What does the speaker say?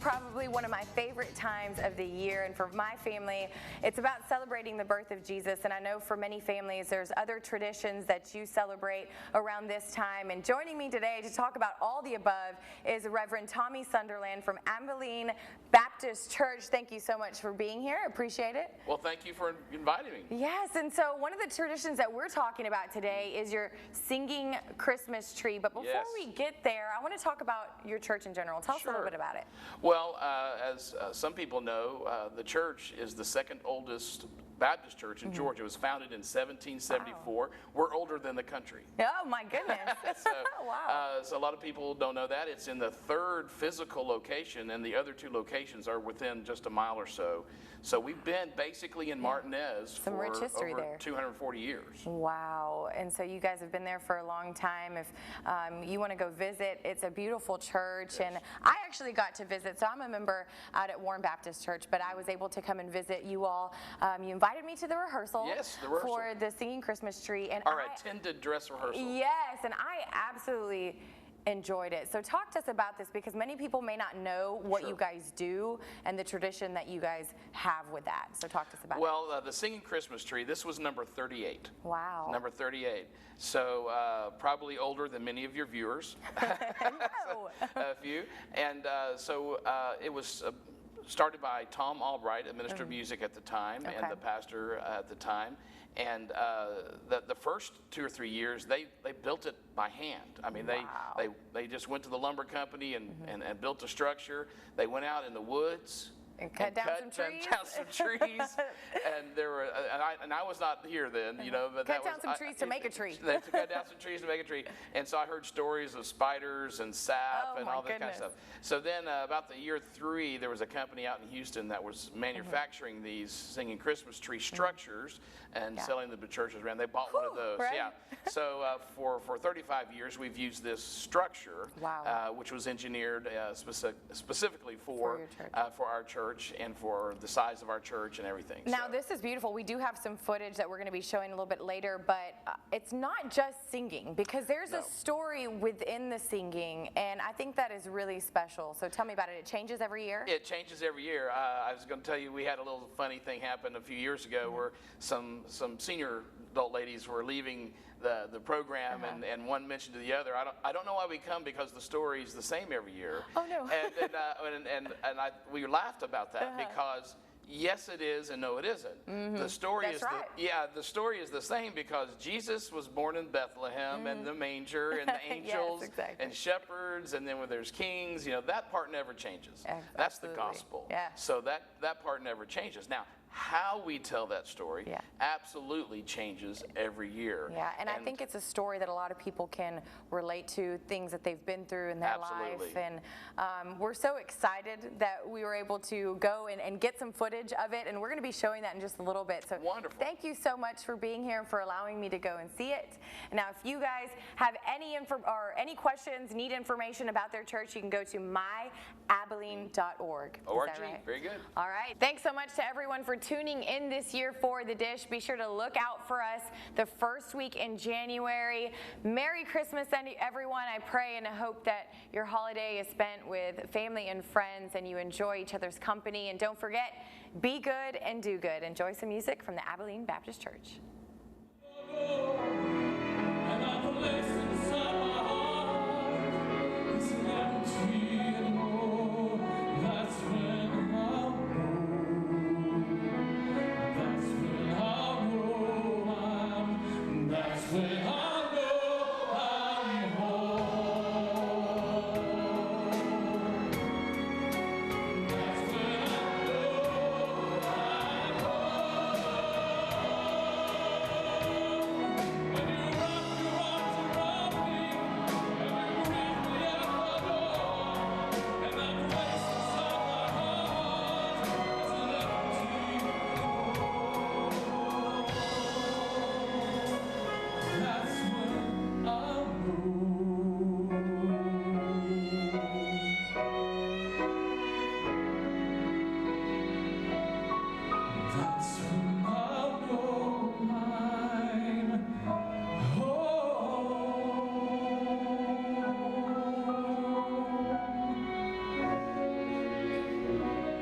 probably one of my favorite times of the year, and for my family, it's about celebrating the birth of Jesus. And I know for many families, there's other traditions that you celebrate around this time. And joining me today to talk about all the above is Reverend Tommy Sunderland from Abilene Baptist Church. Thank you so much for being here. Appreciate it. Well, thank you for inviting me. Yes, and so one of the traditions that we're talking about today is your singing Christmas tree. But before we get there, I want to talk about your church in general. Tell us a little bit about it. Well, as some people know, the church is the second oldest Baptist church in Georgia. It was founded in 1774. Wow. We're older than the country. Oh my goodness. So, wow. So a lot of people don't know that. It's in the third physical location, and the other two locations are within just a mile or so. So we've been basically in Martinez Some for rich history over there. 240 years. Wow. And so you guys have been there for a long time. If you want to go visit, it's a beautiful church. Yes. And I actually got to visit. So I'm a member out at Warren Baptist Church, but I was able to come and visit you all. You invited me to the rehearsal, for the Singing Christmas Tree. And our attended dress rehearsal. Yes, and I absolutely enjoyed it. So talk to us about this, because many people may not know what you guys do and the tradition that you guys have with that. So talk to us about it. Well, the Singing Christmas Tree, this was number 38. Wow. Number 38. So probably older than many of your viewers. No. A few. And so it was started by Tom Albright, a minister of music at the time, and the pastor at the time. And the first 2 or 3 years, they built it by hand. I mean, they just went to the lumber company and built a structure. They went out in the woods and cut down some trees. And there were, and I was not here then, you know. But cut down some trees to make a tree. They cut down some trees to make a tree. And so I heard stories of spiders and sap and all that kind of stuff. So then about the year 3, there was a company out in Houston that was manufacturing these Singing Christmas tree structures and selling them to churches around. They bought one of those. Right? Yeah. So for 35 years, we've used this structure, which was engineered specifically for our church and for the size of our church and everything. Now this is beautiful. We do have some footage that we're going to be showing a little bit later, but it's not just singing, because there's a story within the singing, and I think that is really special. So tell me about it. It changes every year? It changes every year. I was going to tell you, we had a little funny thing happen a few years ago where some senior adult ladies were leaving the program, and one mentioned to the other, I don't know why we come, because the story is the same every year. Oh no. We laughed about that because yes it is and no it isn't. The story the story is the same, because Jesus was born in Bethlehem and the manger and the angels and shepherds, and then when there's kings, you know, that part never changes. That's the gospel. So that part never changes. Now, how we tell that story absolutely changes every year. Yeah, and I think it's a story that a lot of people can relate to, things that they've been through in their life. And we're so excited that we were able to go and get some footage of it, and we're going to be showing that in just a little bit. So wonderful. Thank you so much for being here and for allowing me to go and see it. Now, if you guys have any questions, need information about their church, you can go to myabilene.org. Right? Very good. All right. Thanks so much to everyone for tuning in this year for The Dish. Be sure to look out for us the first week in January. Merry Christmas, everyone. I pray and I hope that your holiday is spent with family and friends and you enjoy each other's company. And don't forget, be good and do good. Enjoy some music from the Abilene Baptist Church.